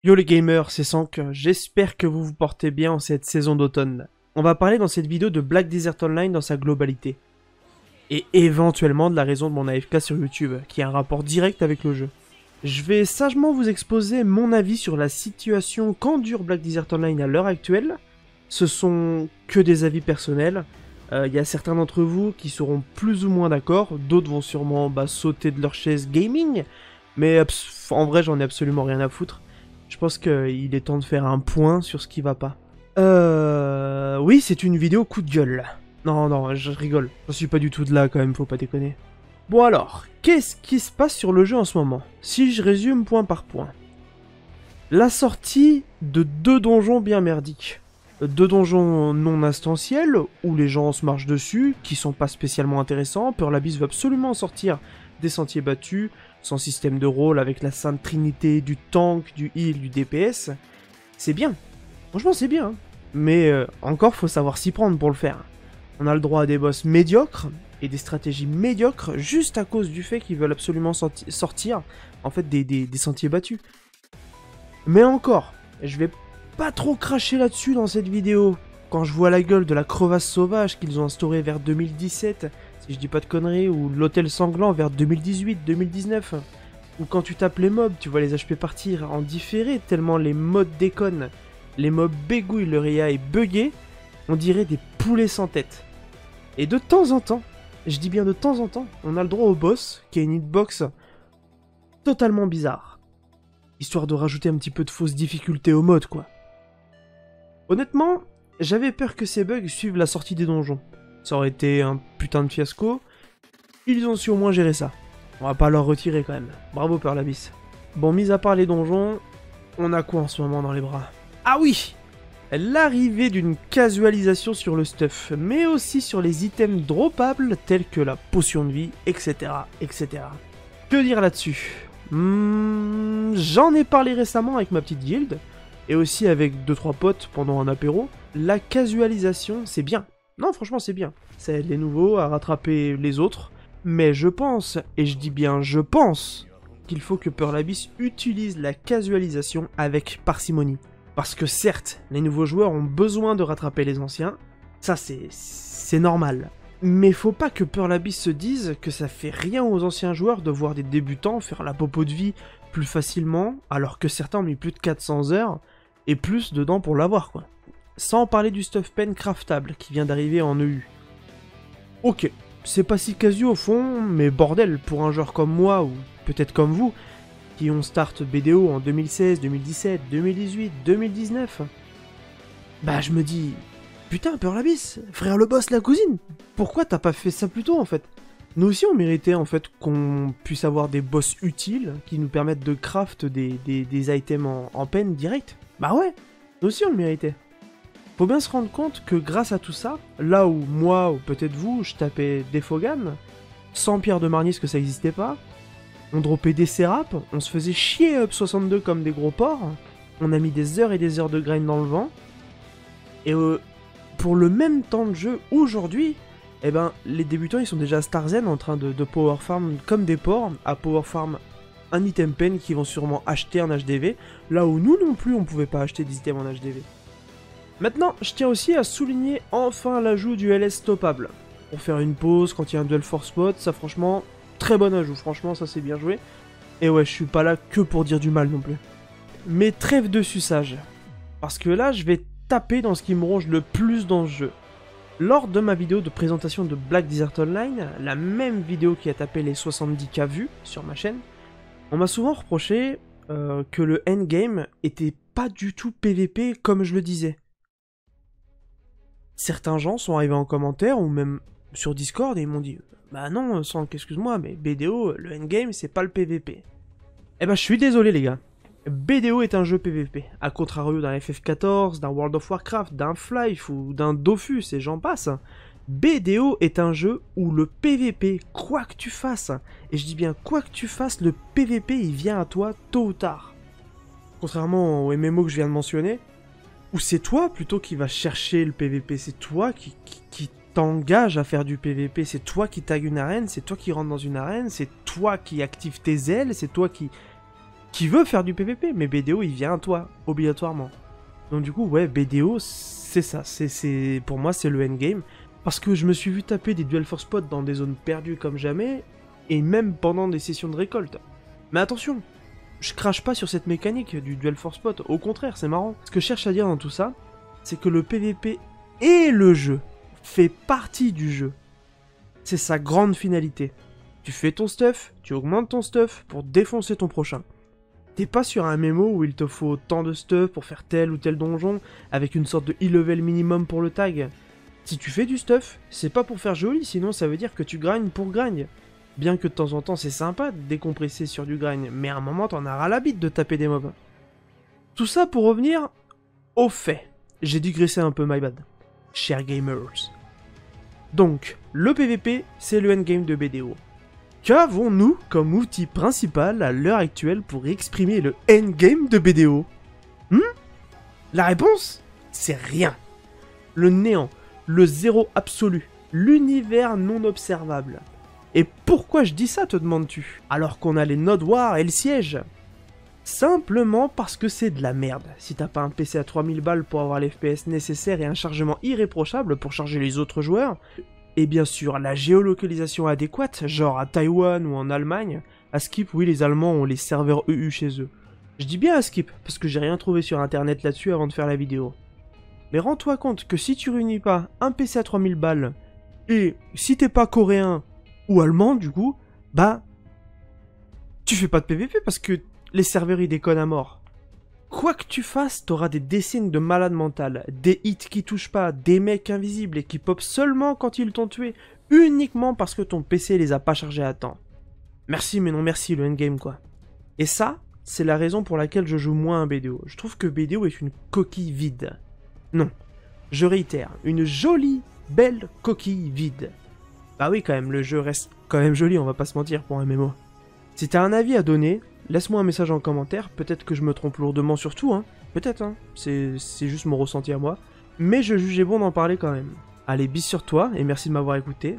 Yo les gamers, c'est Sank, j'espère que vous vous portez bien en cette saison d'automne. On va parler dans cette vidéo de Black Desert Online dans sa globalité. Et éventuellement de la raison de mon AFK sur YouTube, qui a un rapport direct avec le jeu. Je vais sagement vous exposer mon avis sur la situation qu'endure Black Desert Online à l'heure actuelle. Ce sont que des avis personnels. Y a certains d'entre vous qui seront plus ou moins d'accord, d'autres vont sûrement sauter de leur chaise gaming, mais en vrai j'en ai absolument rien à foutre. Je pense qu'il est temps de faire un point sur ce qui va pas. Oui, c'est une vidéo coup de gueule. Non, je rigole. Je suis pas du tout de là quand même, faut pas déconner. Bon alors, qu'est-ce qui se passe sur le jeu en ce moment? Si je résume point par point. La sortie de 2 donjons bien merdiques. 2 donjons non instantiels, où les gens se marchent dessus, qui sont pas spécialement intéressants. Pearl Abyss veut absolument sortir des sentiers battus, sans système de rôle, avec la sainte trinité du tank, du heal, du DPS. C'est bien. Franchement, c'est bien. Mais encore, faut savoir s'y prendre pour le faire. On a le droit à des boss médiocres, et des stratégies médiocres, juste à cause du fait qu'ils veulent absolument sortir, en fait, des sentiers battus. Mais encore, je vais pas trop cracher là-dessus dans cette vidéo. Quand je vois la gueule de la crevasse sauvage qu'ils ont instaurée vers 2017, si je dis pas de conneries, ou l'hôtel sanglant vers 2018-2019, ou quand tu tapes les mobs, tu vois les HP partir en différé tellement les mods déconnent, les mobs bégouillent, leur IA est buggé, on dirait des poulets sans tête. Et de temps en temps, je dis bien de temps en temps, on a le droit au boss, qui a une hitbox totalement bizarre. Histoire de rajouter un petit peu de fausse difficulté au mode, quoi. Honnêtement, j'avais peur que ces bugs suivent la sortie des donjons. Ça aurait été un putain de fiasco. Ils ont su au moins gérer ça. On va pas leur retirer quand même. Bravo Pearl Abyss. Bon, mis à part les donjons, on a quoi en ce moment dans les bras? Ah oui! L'arrivée d'une casualisation sur le stuff, mais aussi sur les items droppables tels que la potion de vie, etc. etc. Que dire là-dessus? J'en ai parlé récemment avec ma petite guilde, et aussi avec 2-3 potes pendant un apéro. La casualisation, c'est bien. Non, franchement, c'est bien. Ça aide les nouveaux à rattraper les autres. Mais je pense, et je dis bien je pense, qu'il faut que Pearl Abyss utilise la casualisation avec parcimonie. Parce que certes, les nouveaux joueurs ont besoin de rattraper les anciens. Ça, c'est normal. Mais faut pas que Pearl Abyss se dise que ça fait rien aux anciens joueurs de voir des débutants faire la popo de vie plus facilement, alors que certains ont mis plus de 400 heures, et plus dedans pour l'avoir, quoi. Sans parler du stuff pen craftable qui vient d'arriver en EU. Ok, c'est pas si casu au fond, mais bordel, pour un joueur comme moi, ou peut-être comme vous, qui ont start BDO en 2016, 2017, 2018, 2019, je me dis, putain, Pearl Abyss, frère le boss, la cousine, pourquoi t'as pas fait ça plus tôt en fait? Nous aussi on méritait en fait qu'on puisse avoir des boss utiles qui nous permettent de craft des items en pen direct. Bah ouais, nous aussi on le méritait. Faut bien se rendre compte que grâce à tout ça, là où moi, ou peut-être vous, je tapais des Fogan, sans pierre de marnier parce que ça existait pas, on dropait des Serap, on se faisait chier up 62 comme des gros porcs, on a mis des heures et des heures de grind dans le vent, et pour le même temps de jeu, aujourd'hui, les débutants ils sont déjà à Starzen en train de power farm comme des porcs, à power farm un item pen qui vont sûrement acheter en HDV, là où nous non plus on pouvait pas acheter des items en HDV. Maintenant, je tiens aussi à souligner enfin l'ajout du LS stoppable. Pour faire une pause quand il y a un duel force mode, ça franchement, très bon ajout, franchement ça c'est bien joué. Et ouais, je suis pas là que pour dire du mal non plus. Mais trêve de suçage. Parce que là, je vais taper dans ce qui me ronge le plus dans ce jeu. Lors de ma vidéo de présentation de Black Desert Online, la même vidéo qui a tapé les 70K vues sur ma chaîne, on m'a souvent reproché que le endgame était pas du tout PVP comme je le disais. Certains gens sont arrivés en commentaire ou même sur Discord et ils m'ont dit « Bah non, Sank, excuse-moi, mais BDO, le endgame, c'est pas le PVP. » Eh ben, je suis désolé les gars. BDO est un jeu PVP, à contrario d'un FF14, d'un World of Warcraft, d'un Flife ou d'un Dofus et j'en passe. BDO est un jeu où le PVP, quoi que tu fasses, et je dis bien quoi que tu fasses, le PVP il vient à toi tôt ou tard. Contrairement au MMO que je viens de mentionner, où c'est toi plutôt qui va chercher le PVP, c'est toi qui t'engage à faire du PVP, c'est toi qui tag une arène, c'est toi qui rentre dans une arène, c'est toi qui active tes ailes, c'est toi qui qui veut faire du PVP, mais BDO il vient à toi, obligatoirement. Donc du coup, ouais, BDO, c'est ça, pour moi c'est le endgame, parce que je me suis vu taper des duel force spots dans des zones perdues comme jamais, et même pendant des sessions de récolte. Mais attention, je crache pas sur cette mécanique du duel force spot, au contraire, c'est marrant. Ce que je cherche à dire dans tout ça, c'est que le PVP et le jeu fait partie du jeu. C'est sa grande finalité. Tu fais ton stuff, tu augmentes ton stuff pour défoncer ton prochain. T'es pas sur un MMO où il te faut tant de stuff pour faire tel ou tel donjon, avec une sorte de e-level minimum pour le tag. Si tu fais du stuff, c'est pas pour faire joli, sinon ça veut dire que tu grindes pour grind. Bien que de temps en temps c'est sympa de décompresser sur du grind, mais à un moment t'en as ras la bite de taper des mobs. Tout ça pour revenir au fait. J'ai digressé un peu, my bad. Chers gamers. Donc, le PVP, c'est le endgame de BDO. Qu'avons-nous comme outil principal à l'heure actuelle pour exprimer le endgame de BDO? La réponse, c'est rien. Le néant, le zéro absolu, l'univers non observable. Et pourquoi je dis ça, te demandes-tu? Alors qu'on a les Node Wars et le siège. Simplement parce que c'est de la merde. Si t'as pas un PC à 3000 balles pour avoir l'FPS nécessaire et un chargement irréprochable pour charger les autres joueurs, et bien sûr la géolocalisation adéquate, genre à Taïwan ou en Allemagne, à Skip, oui les Allemands ont les serveurs EU chez eux. Je dis bien à Skip, parce que j'ai rien trouvé sur internet là-dessus avant de faire la vidéo. Mais rends-toi compte que si tu réunis pas un PC à 3000 balles, et si t'es pas coréen, ou allemand du coup, bah tu fais pas de PVP parce que les serveurs ils déconnent à mort. Quoi que tu fasses, t'auras des dessins de malade mental, des hits qui touchent pas, des mecs invisibles et qui pop seulement quand ils t'ont tué, uniquement parce que ton PC les a pas chargés à temps. Merci mais non merci le endgame quoi. Et ça, c'est la raison pour laquelle je joue moins à BDO. Je trouve que BDO est une coquille vide. Non, je réitère, une jolie, belle coquille vide. Bah oui quand même, le jeu reste quand même joli, on va pas se mentir pour un MMO. Si t'as un avis à donner, laisse-moi un message en commentaire, peut-être que je me trompe lourdement sur tout, hein. Peut-être, hein. C'est juste mon ressenti à moi. Mais je jugeais bon d'en parler quand même. Allez, bis sur toi, et merci de m'avoir écouté.